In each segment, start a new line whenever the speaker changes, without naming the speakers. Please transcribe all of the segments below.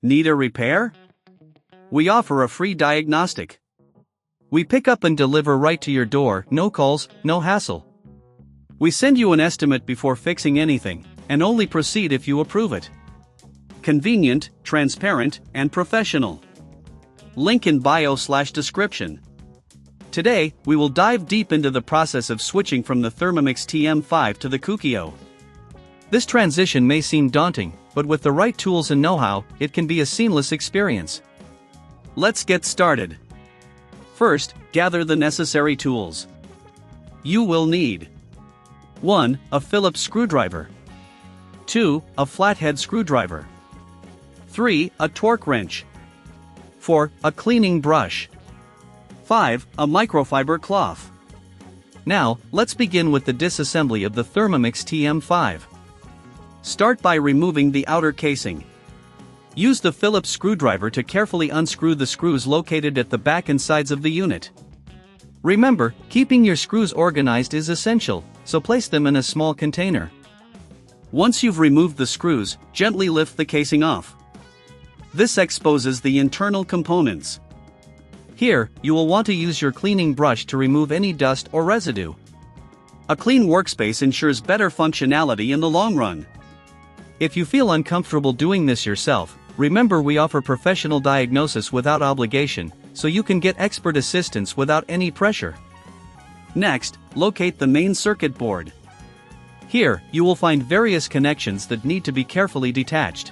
Need a repair? We offer a free diagnostic. We pick up and deliver right to your door, no calls, no hassle. We send you an estimate before fixing anything, and only proceed if you approve it. Convenient, transparent, and professional. Link in bio/description. Today, we will dive deep into the process of switching from the Thermomix TM5 to the Kukio. This transition may seem daunting, but with the right tools and know-how, it can be a seamless experience. Let's get started. First, gather the necessary tools. You will need 1. A Phillips screwdriver. 2. A flathead screwdriver. 3. A torque wrench. 4. A cleaning brush. 5. A microfiber cloth. Now, let's begin with the disassembly of the Thermomix TM5. Start by removing the outer casing. Use the Phillips screwdriver to carefully unscrew the screws located at the back and sides of the unit. Remember, keeping your screws organized is essential, so place them in a small container. Once you've removed the screws, gently lift the casing off. This exposes the internal components. Here, you will want to use your cleaning brush to remove any dust or residue. A clean workspace ensures better functionality in the long run. If you feel uncomfortable doing this yourself, remember we offer professional diagnosis without obligation, so you can get expert assistance without any pressure. Next, locate the main circuit board. Here, you will find various connections that need to be carefully detached.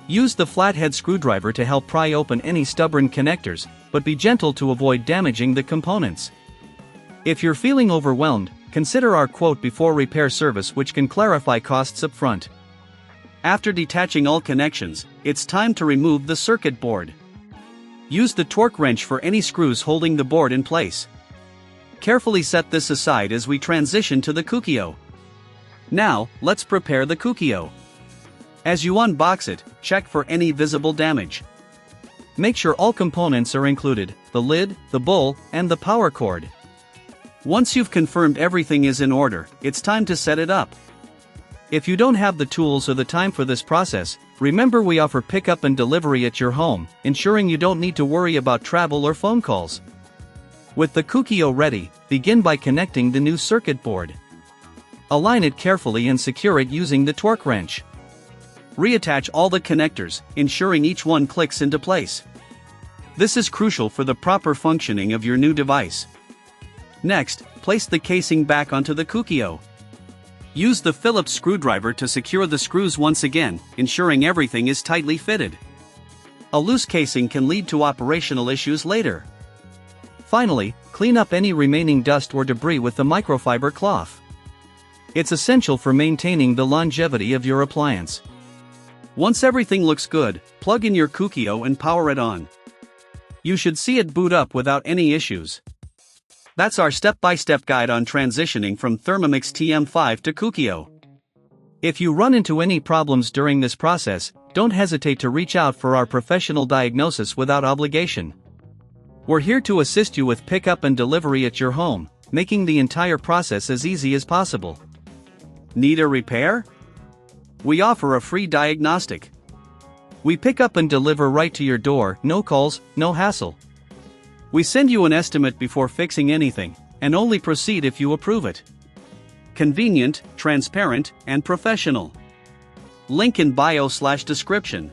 Use the flathead screwdriver to help pry open any stubborn connectors, but be gentle to avoid damaging the components. If you're feeling overwhelmed, consider our quote before repair service, which can clarify costs up front. After detaching all connections, it's time to remove the circuit board. Use the torque wrench for any screws holding the board in place. Carefully set this aside as we transition to the Kukio. Now, let's prepare the Kukio. As you unbox it, check for any visible damage. Make sure all components are included: the lid, the bowl, and the power cord. Once you've confirmed everything is in order, it's time to set it up. If you don't have the tools or the time for this process, remember we offer pickup and delivery at your home, ensuring you don't need to worry about travel or phone calls. With the Kukio ready, begin by connecting the new circuit board. Align it carefully and secure it using the torque wrench. Reattach all the connectors, ensuring each one clicks into place. This is crucial for the proper functioning of your new device. Next, place the casing back onto the Kukio. Use the Phillips screwdriver to secure the screws once again, ensuring everything is tightly fitted. A loose casing can lead to operational issues later. Finally, clean up any remaining dust or debris with the microfiber cloth. It's essential for maintaining the longevity of your appliance. Once everything looks good, plug in your Kukio and power it on. You should see it boot up without any issues. That's our step-by-step guide on transitioning from Thermomix TM5 to Kukio. If you run into any problems during this process, don't hesitate to reach out for our professional diagnosis without obligation. We're here to assist you with pickup and delivery at your home, making the entire process as easy as possible. Need a repair? We offer a free diagnostic. We pick up and deliver right to your door, no calls, no hassle. We send you an estimate before fixing anything, and only proceed if you approve it. Convenient, transparent, and professional. Link in bio/description.